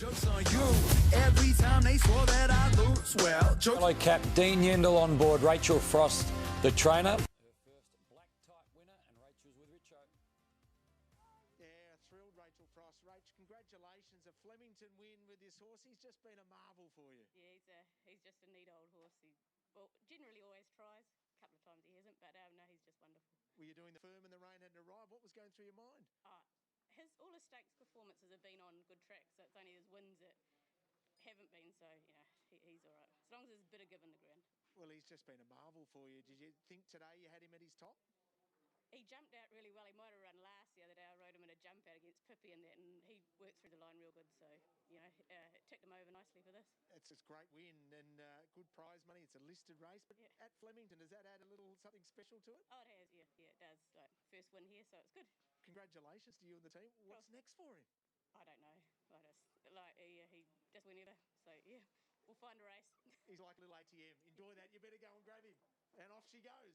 Jokes on you. Every time they swore that I lose. Well, Hello, Cap. Dean Yendall on board. Rachel Frost, the trainer. Her first black type winner, and Rachel's with Richo. Yeah, thrilled, Rachel Frost. Rach, congratulations. A Flemington win with this horse. He's just been a marvel for you. Yeah, he's just a neat old horse. Generally always tries. A couple of times he hasn't, but no, he's just wonderful. Were you doing the firm and the rain hadn't arrived? What was going through your mind? All his stakes performances have been on good tracks, so it's only his wins that haven't been, so, he's all right. As long as there's a bit of give in the ground. Well, he's just been a marvel for you. Did you think today you had him at his top? He jumped out really well. He might have run last the other day. I rode him in a jump out against Pippi and that, and he worked through the line real good, so, it ticked him over nicely for this. It's a great win and good prize money. It's a listed race, but at Flemington, does that add a little something special to it? Oh, it has, yeah, it does. Like, first win here, so it's good. Congratulations to you and the team. What's next for him? I don't know. He does whenever, so yeah, we'll find a race. He's like a little ATM. Enjoy that. You better go and grab him. And off she goes.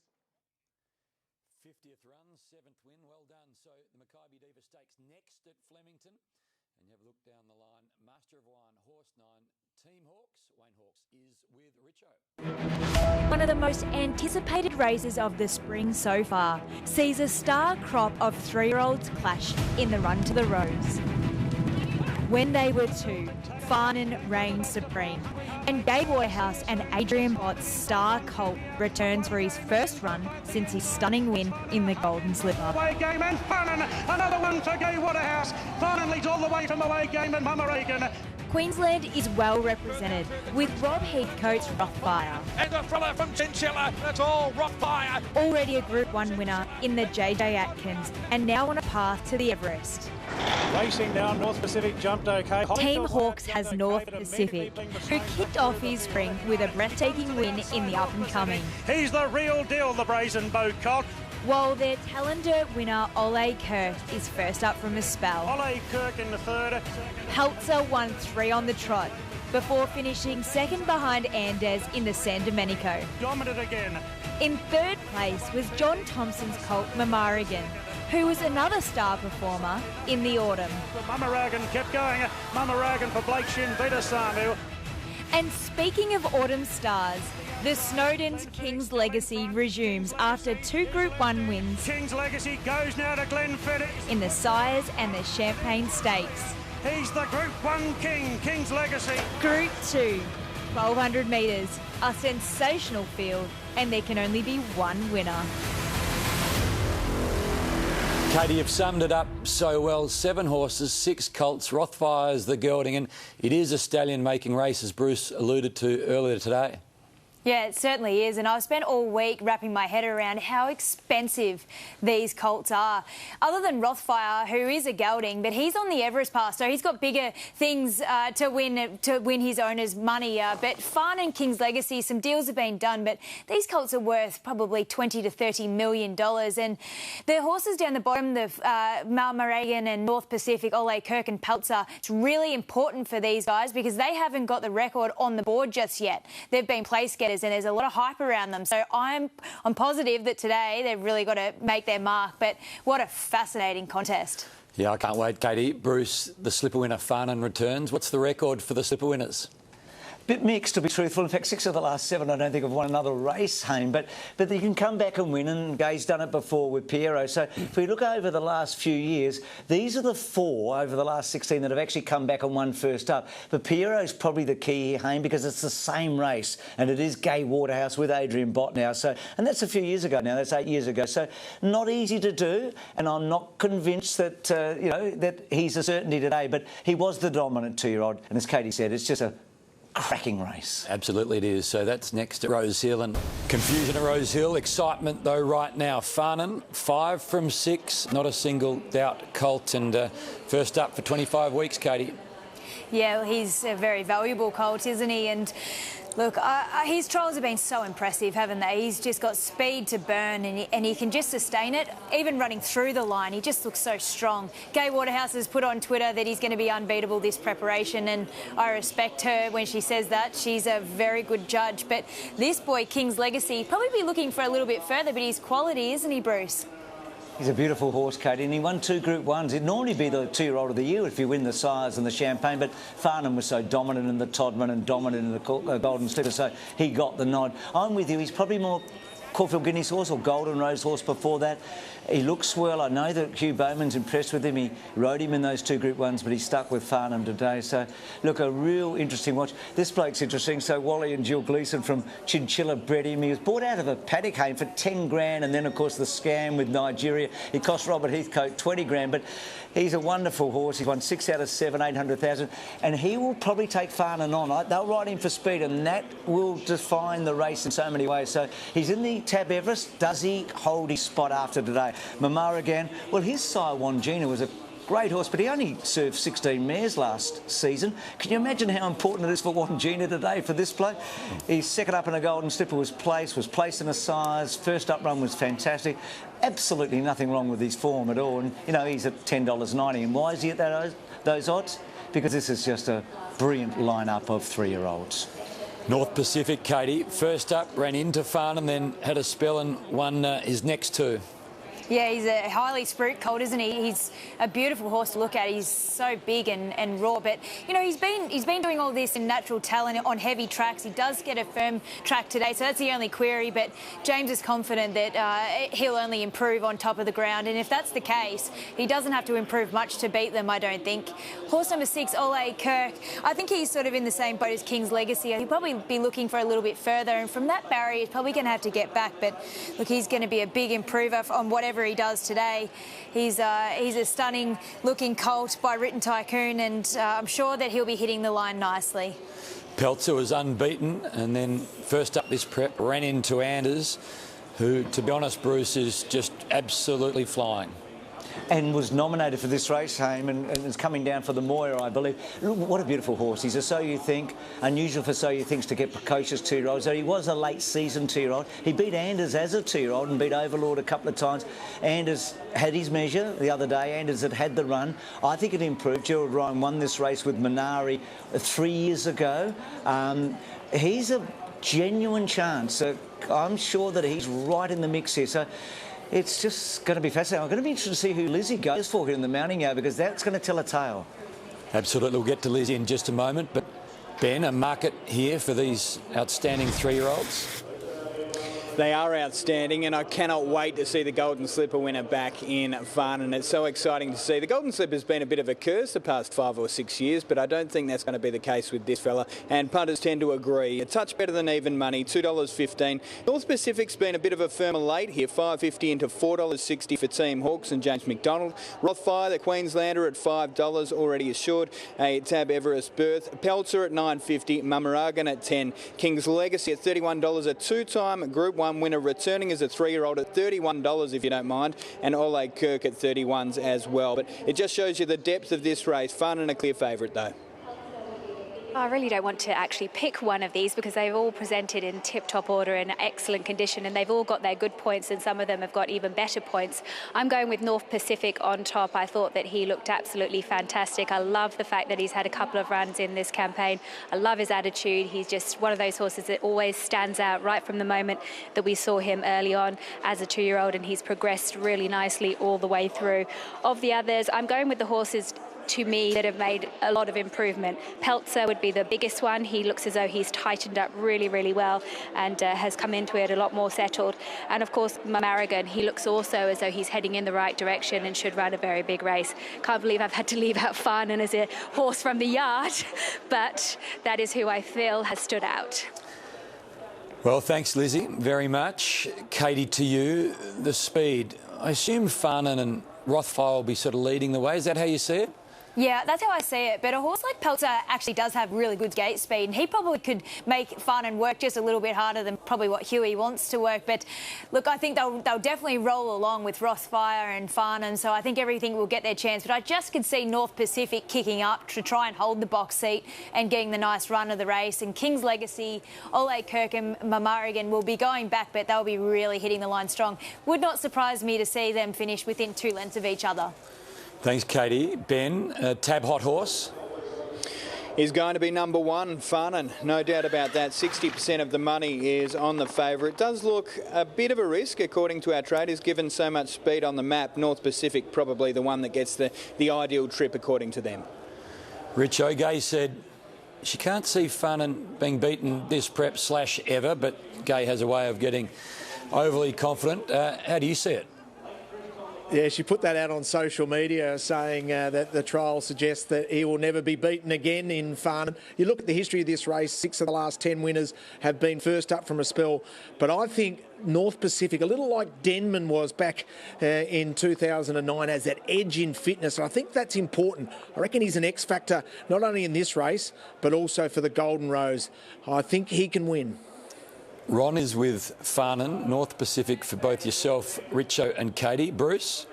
50th run, 7th win. Well done. So the Makybe Diva Stakes next at Flemington. And you have a look down the line. Master of Wine, Horse 9, Team Hawks. Wayne Hawks is with Richo. One of the most anticipated races of the spring so far sees a star crop of 3-year-olds clash in the Run to the Rose. When they were two, Farnan reigned supreme, and Gay Waterhouse and Adrian Bott's star colt returns for his first run since his stunning win in the Golden Slipper. Away game and Farnan, another one for Gay Waterhouse. Farnan leads all the way from away game and Mama Reagan. Queensland is well represented, with Rob Heathcote's Rothfire. And the thriller from Chinchilla, that's all Rothfire. Already a Group 1 winner in the JJ Atkins, and now on a path to the Everest. Racing now, North Pacific jumped okay. Team Hawks has North Pacific, who kicked off his spring with a breathtaking win in the up-and-coming. He's the real deal, the brazen bow cock. While their Talender winner Ole Kirk is first up from a spell. Ole Kirk in the third. Peltzer won 3 on the trot, before finishing second behind Andes in the San Domenico. Dominant again. In third place was John Thompson's colt Mamaragan, who was another star performer in the autumn. Mamaragan kept going. Mamaragan for Blake Shin, Vita Samu. And speaking of autumn stars, the Snowden's King's Legacy resumes after 2 Group 1 wins. King's Legacy goes now to Glenfiddich In the Sires and the Champagne Stakes. He's the Group 1 king, King's Legacy. Group 2, 1,200 metres, a sensational field, and there can only be one winner. Katie, you've summed it up so well. 7 horses, 6 colts, Rothfire's the gelding, and it is a stallion-making race, as Bruce alluded to earlier today. Yeah, it certainly is, and I've spent all week wrapping my head around how expensive these colts are. Other than Rothfire, who is a gelding, but he's on the Everest Pass, so he's got bigger things to win his owner's money. But Farnan, King's Legacy, some deals have been done, but these colts are worth probably $20 to $30 million. And the horses down the bottom, the Mamaragan and North Pacific, Ole Kirk and Peltzer, it's really important for these guys because they haven't got the record on the board just yet. They've been place getters, and there's a lot of hype around them. So I'm positive that today they've really got to make their mark. But what a fascinating contest. Yeah, I can't wait, Katie. Bruce, the slipper winner, Farnan, returns. What's the record for the slipper winners? Bit mixed, to be truthful. In fact, 6 of the last 7 I don't think have won another race, Hayne. But you can come back and win, and Gay's done it before with Piero. So if we look over the last few years, these are the 4 over the last 16 that have actually come back and won first up. But Piero's probably the key here, Hayne, because it's the same race, and it is Gay Waterhouse with Adrian Bott now. So, and that's a few years ago now. That's 8 years ago. So not easy to do, and I'm not convinced that that he's a certainty today. But he was the dominant 2-year-old, and as Katie said, it's just a cracking race. Absolutely it is. So that's next at Rose Hill, and confusion at Rose Hill. Excitement though right now. Farnan, 5 from 6, not a single doubt colt, and first up for 25 weeks, Katie. Yeah, well, he's a very valuable colt, isn't he? And look, his trials have been so impressive, haven't they? He's just got speed to burn, and he can just sustain it, even running through the line. He just looks so strong. Gay Waterhouse has put on Twitter that he's going to be unbeatable this preparation, and I respect her when she says that. She's a very good judge. But this boy, King's Legacy, probably be looking for a little bit further, but he's quality, isn't he, Bruce? He's a beautiful horse, Katie, and he won 2 Group 1s. It'd normally be the 2-year-old of the year if you win the Sires and the Champagne, but Farnham was so dominant in the Todman and dominant in the Golden Slipper, so he got the nod. I'm with you. He's probably more Caulfield Guineas horse or Golden Rose horse before that. He looks well. I know that Hugh Bowman's impressed with him. He rode him in those 2 Group 1s, but he stuck with Farnham today. So, look, a real interesting watch. This bloke's interesting. So, Wally and Jill Gleeson from Chinchilla bred him. He was bought out of a paddock home for 10 grand, and then, of course, the scam with Nigeria. It cost Robert Heathcote 20 grand, but he's a wonderful horse. He's won 6 out of 7, 800,000, and he will probably take Farnham on. They'll ride him for speed, and that will define the race in so many ways. So, he's in the Tab Everest. Does he hold his spot after today? Mamara again. Well, his sire, Wangina, was a great horse, but he only served 16 mares last season. Can you imagine how important it is for Wangina today for this bloke? His second up in a Golden Slipper was placed in a Sires. First up run was fantastic. Absolutely nothing wrong with his form at all. And, you know, he's at $10.90. And why is he at those odds? Because this is just a brilliant lineup of 3-year-olds. North Pacific, Katie, first up, ran into Farnham, then had a spell and won his next 2. Yeah, he's a highly sprint colt, isn't he? He's a beautiful horse to look at. He's so big and raw, but you know he's been doing all this in natural talent on heavy tracks. He does get a firm track today, so that's the only query. But James is confident that he'll only improve on top of the ground, and if that's the case, he doesn't have to improve much to beat them, I don't think. Horse number 6, Ole Kirk. I think he's sort of in the same boat as King's Legacy. He'll probably be looking for a little bit further, and from that barrier, he's probably going to have to get back. But look, he's going to be a big improver on whatever he does today. He's a stunning looking colt by Written Tycoon, and I'm sure that he'll be hitting the line nicely. Peltzer was unbeaten, and then first up this prep ran into Anders, who, to be honest, Bruce, is just absolutely flying. And was nominated for this race, Haim, and is coming down for the Moira, I believe. Look, what a beautiful horse. He's a So You Think. Unusual for So You Thinks to get precocious 2-year-olds. So he was a late season 2-year-old. He beat Anders as a 2-year-old and beat Overlord a couple of times. Anders had his measure the other day. Anders had the run. I think it improved. Gerald Ryan won this race with Minari 3 years ago. He's a genuine chance. I'm sure that he's right in the mix here. So it's just going to be fascinating. I'm going to be interested to see who Lizzie goes for here in the mounting yard, because that's going to tell a tale. Absolutely. We'll get to Lizzie in just a moment. But, Ben, a market here for these outstanding 3-year-olds? They are outstanding, and I cannot wait to see the Golden Slipper winner back in Farnham. It's so exciting to see. The Golden Slipper's been a bit of a curse the past 5 or 6 years, but I don't think that's going to be the case with this fella, and punters tend to agree. A touch better than even money, $2.15. North Pacific's been a bit of a firmer late here, $5.50 into $4.60 for Team Hawks and James McDonald. Rothfire, the Queenslander, at $5, already assured a Tab Everest berth. Peltzer at $9.50, Mamaragan at $10, King's Legacy at $31, a 2-time Group 1 winner returning as a 3-year-old at $31, if you don't mind, and Ole Kirk at 31s as well. But it just shows you the depth of this race. Farnham a clear favourite though. I really don't want to actually pick one of these because they've all presented in tip-top order and excellent condition, and they've all got their good points, and some of them have got even better points. I'm going with North Pacific on top. I thought that he looked absolutely fantastic. I love the fact that he's had a couple of runs in this campaign. I love his attitude. He's just one of those horses that always stands out right from the moment that we saw him early on as a 2-year-old, and he's progressed really nicely all the way through. Of the others, I'm going with the horses to me that have made a lot of improvement. Peltzer would be the biggest one. He looks as though he's tightened up really, really well and has come into it a lot more settled. And of course, Mamaragan, he looks also as though he's heading in the right direction and should run a very big race. Can't believe I've had to leave out Farnham as a horse from the yard, but that is who I feel has stood out. Well, thanks, Lizzie, very much. Katie, to you, the speed. I assume Farnham and Rothfire will be sort of leading the way. Is that how you see it? Yeah, that's how I see it. But a horse like Peltzer actually does have really good gate speed, and he probably could make Farnham work just a little bit harder than probably what Huey wants to work. But look, I think they'll definitely roll along with Rothfire and Farnham, so I think everything will get their chance. But I just could see North Pacific kicking up to try and hold the box seat and getting the nice run of the race. And King's Legacy, Ole Kirk and Mamaragan will be going back, but they'll be really hitting the line strong. Would not surprise me to see them finish within 2 lengths of each other. Thanks, Katie. Ben, Tab Hot Horse? is going to be number one, Farnan. No doubt about that. 60% of the money is on the favourite. It does look a bit of a risk, according to our traders, given so much speed on the map. North Pacific probably the one that gets the ideal trip, according to them. Rich O'Gay said she can't see Farnan being beaten this prep / ever, but Gay has a way of getting overly confident. How do you see it? Yeah, she put that out on social media saying that the trial suggests that he will never be beaten again in Farnham. You look at the history of this race, 6 of the last 10 winners have been first up from a spell. But I think North Pacific, a little like Denman was back in 2009, has that edge in fitness. And I think that's important. I reckon he's an X factor, not only in this race, but also for the Golden Rose. I think he can win. Ron is with Farnan, North Pacific for both yourself, Richo and Katie. Bruce?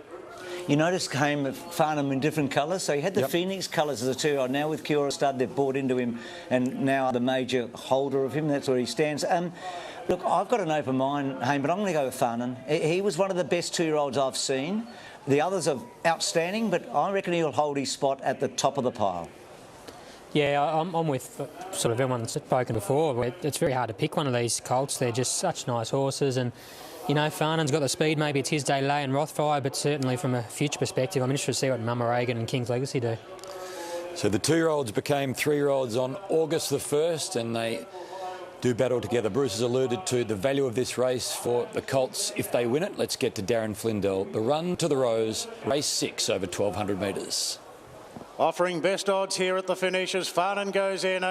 You notice came Farnham in different colours, so he had the Phoenix colours as a 2-year-old. Now with Kiora Stud, they've bought into him and now the major holder of him. That's where he stands. Look, I've got an open mind, Hayne, but I'm going to go with Farnan. He was one of the best 2-year-olds I've seen. The others are outstanding, but I reckon he'll hold his spot at the top of the pile. Yeah, I'm with sort of everyone that's spoken before. It's very hard to pick one of these colts. They're just such nice horses, and you know, Farnan's got the speed. Maybe it's his day lay and Rothfire, but certainly from a future perspective, I'm interested to see what Mama Reagan and King's Legacy do. So the 2-year-olds became 3-year-olds on August the 1st, and they do battle together. Bruce has alluded to the value of this race for the colts if they win it. Let's get to Darren Flindell. The Run to the Rose, race 6 over 1,200 metres. Offering best odds here at the finish as Farnan goes in.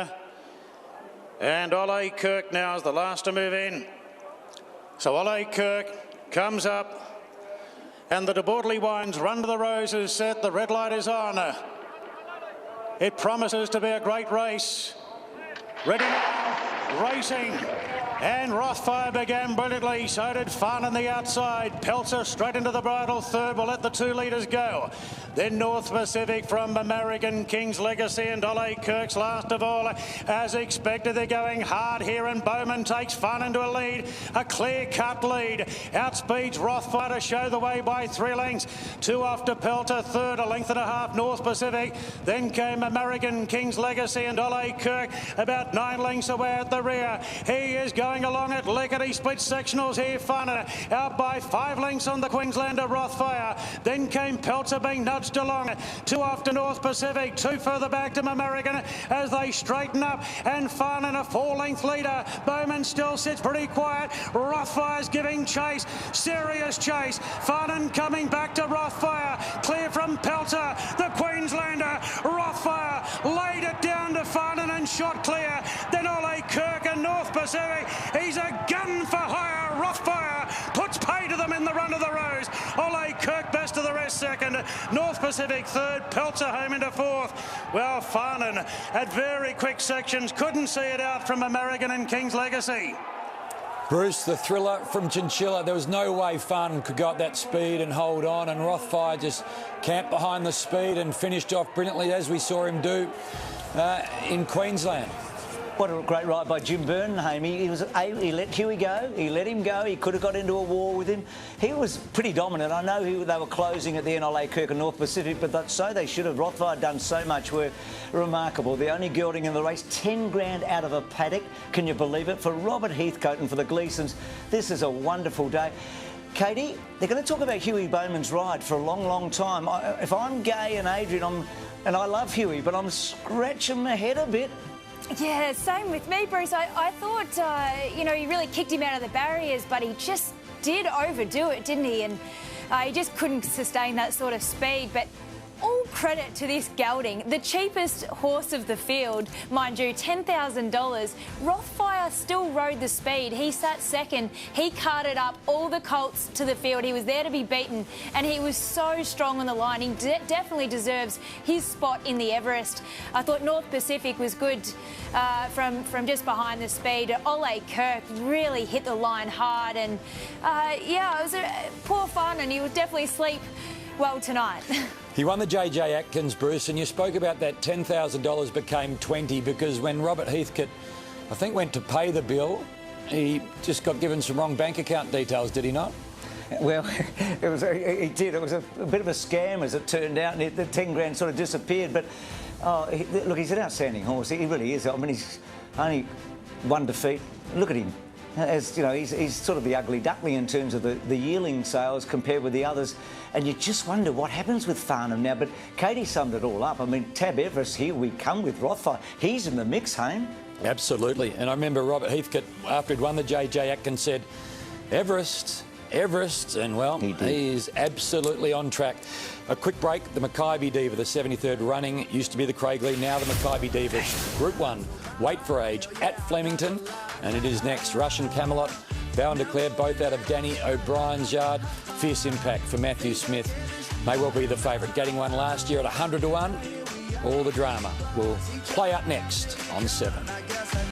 And Ole Kirk now is the last to move in. So Ole Kirk comes up. And the De Bortley Wines Run to the Rose is set. The red light is on. It promises to be a great race. Ready now, racing. And Rothfire began brilliantly, so did Farnan the outside. Pelzer straight into the bridle third, will let the 2 leaders go. Then North Pacific from American King's Legacy and Ole Kirk's last of all. As expected, they're going hard here, and Bowman takes Farnan to a lead, a clear-cut lead. Outspeeds Rothfire to show the way by 3 lengths. 2 off to Pelter, third, a length and a half North Pacific. Then came American King's Legacy and Ole Kirk, about 9 lengths away at the rear. He is going along at lickety split sectionals here. Farnan out by 5 lengths on the Queenslander Rothfire. Then came Pelzer being nudged along. 2 off to North Pacific, 2 further back to American as they straighten up, and Farnan a 4-length leader. Bowman still sits pretty quiet. Rothfire's giving chase, serious chase. Farnan coming back to Rothfire, clear from Pelzer, the Queenslander. Rothfire laid it down to Farnan and shot clear. Then Ole Kirk and North Pacific. He's a gun for hire. Rothfire puts pay to them in the Run of the Rose. Ole Kirk best of the rest second. North Pacific third. Pelzer home into fourth. Well, Farnan at very quick sections couldn't see it out from American and King's Legacy. Bruce, the thriller from Chinchilla. There was no way Farnan could go at that speed and hold on, and Rothfire just camped behind the speed and finished off brilliantly, as we saw him do in Queensland. What a great ride by Jim Byrne, Hamey. He let Huey go. He let him go. He could have got into a war with him. He was pretty dominant. I know they were closing at the end, Ole Kirk and North Pacific, but so they should have. Rothfire done so much work. Remarkable. The only gelding in the race, 10 grand out of a paddock. Can you believe it? For Robert Heathcote and for the Gleesons, this is a wonderful day. Katie, they're going to talk about Huey Bowman's ride for a long, long time. If I'm Gay and Adrian, and I love Huey, but I'm scratching my head a bit. Yeah, same with me, Bruce. I thought, you know, he really kicked him out of the barriers, but he just did overdo it, didn't he? And he just couldn't sustain that sort of speed. But all credit to this gelding, the cheapest horse of the field, mind you, $10,000. Rothfire still rode the speed. He sat second. He carted up all the colts to the field. He was there to be beaten, and he was so strong on the line. He definitely deserves his spot in the Everest. I thought North Pacific was good from just behind the speed. Ole Kirk really hit the line hard, and yeah, it was a poor fun, and he would definitely sleep well tonight. He won the JJ Atkins, Bruce, and you spoke about that $10,000 became 20 because when Robert Heathcote, I think, went to pay the bill, he just got given some wrong bank account details, did he not? Well, he did. It was a bit of a scam, as it turned out, and the 10 grand sort of disappeared. But Oh, look, he's an outstanding horse. He really is. I mean, he's only one defeat. Look at him. As you know, he's sort of the ugly duckling in terms of the yearling sales compared with the others. And you just wonder what happens with Farnham now. But Katie summed it all up. I mean, Tab Everest, here we come with Rothfire. He's in the mix, Hayne. Absolutely. And I remember Robert Heathcote, after he'd won the JJ Atkins, said, Everest, and well, he's absolutely on track. A quick break, the Mackay Diva, the 73rd running, used to be the Craigley, now the Mackay Diva. Group 1, weight for age at Flemington, and it is next. Russian Camelot, Bow and Declare, both out of Danny O'Brien's yard. Fierce Impact for Matthew Smith, may well be the favourite. Getting one last year at 100 to 1. All the drama will play out next on 7.